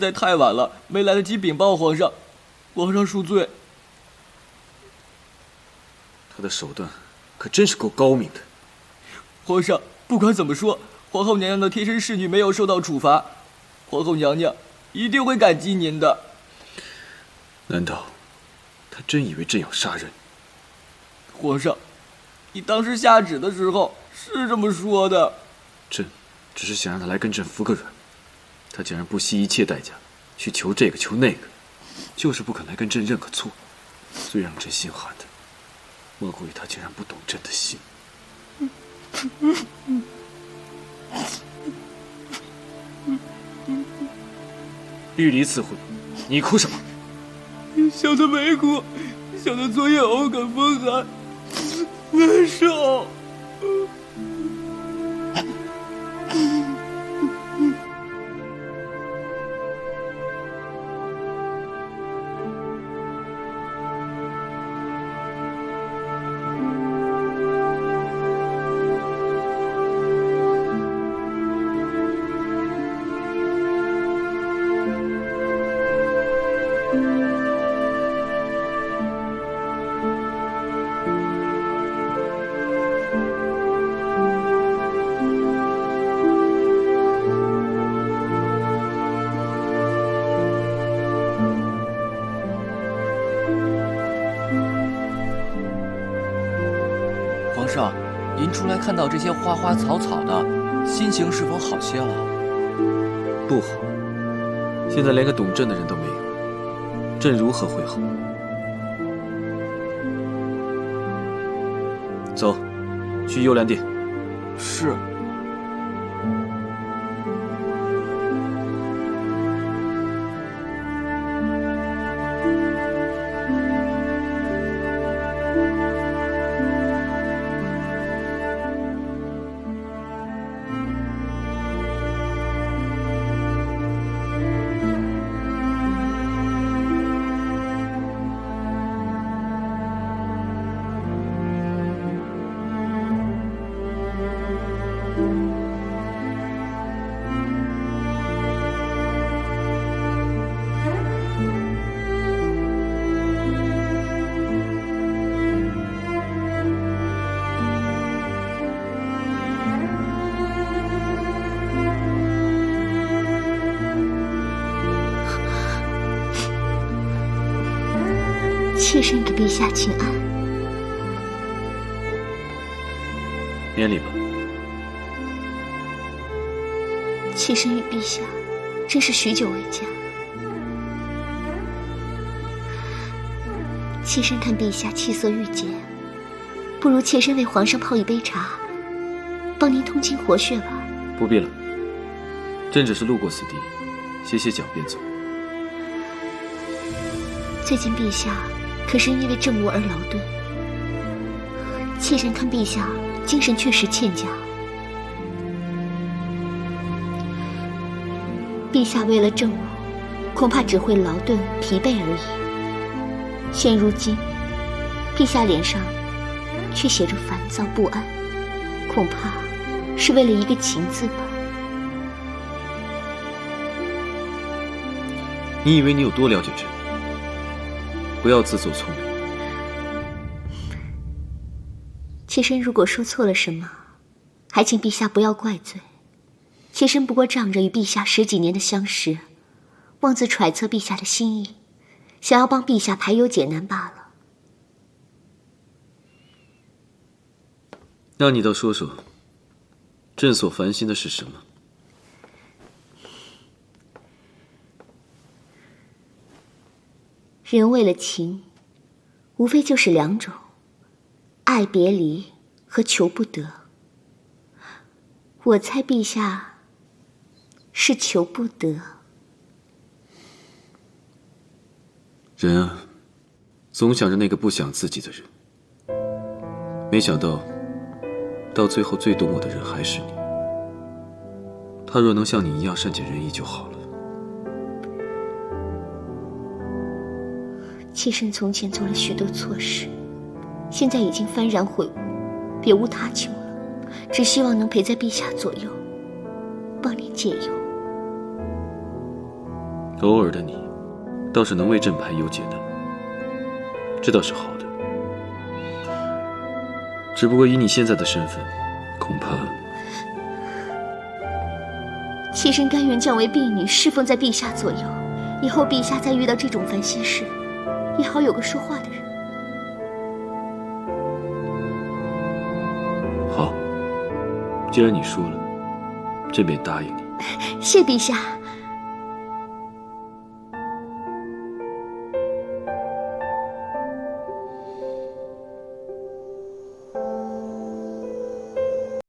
在太晚了，没来得及禀报皇上，皇上恕罪。他的手段可真是够高明的。皇上，不管怎么说，皇后娘娘的贴身侍女没有受到处罚，皇后娘娘一定会感激您的。难道他真以为朕要杀人？皇上，你当时下旨的时候是这么说的。朕只是想让他来跟朕服个软，他竟然不惜一切代价去求这个求那个，就是不肯来跟朕认个错。最让朕心寒的，莫过于他竟然不懂朕的心。玉离赐婚，你哭什么？想他没哭，想他昨夜偶感风寒，难受。皇上，您出来看到这些花花草草的，心情是否好些了？不好，现在连个懂朕的人都没有，朕如何会好？走，去幽兰殿。是。妾身给陛下请安。免礼吧。妾身与陛下真是许久未见。妾身看陛下气色郁结，不如妾身为皇上泡一杯茶，帮您通经活血吧。不必了，朕只是路过此地，歇歇脚便走。最近陛下可是因为政务而劳顿，妾身看陛下精神确实欠佳。陛下为了政务，恐怕只会劳顿疲惫而已。现如今，陛下脸上却写着烦躁不安，恐怕是为了一个情字吧。你以为你有多了解朕？不要自作聪明。妾身如果说错了什么，还请陛下不要怪罪。妾身不过仗着与陛下10几年的相识，妄自揣测陛下的心意，想要帮陛下排忧解难罢了。那你倒说说，朕所烦心的是什么？人为了情，无非就是2种：爱别离和求不得。我猜陛下是求不得。人啊，总想着那个不想自己的人，没想到到最后最懂我的人还是你。他若能像你一样善解人意就好了。妾身从前做了许多错事，现在已经幡然悔悟，别无他求了，只希望能陪在陛下左右，帮您解忧。偶尔的你，倒是能为朕排忧解难，这倒是好的。只不过以你现在的身份，恐怕……妾身甘愿降为婢女，侍奉在陛下左右。以后陛下再遇到这种烦心事，也好有个说话的人。好，既然你说了，朕便答应你。谢陛下。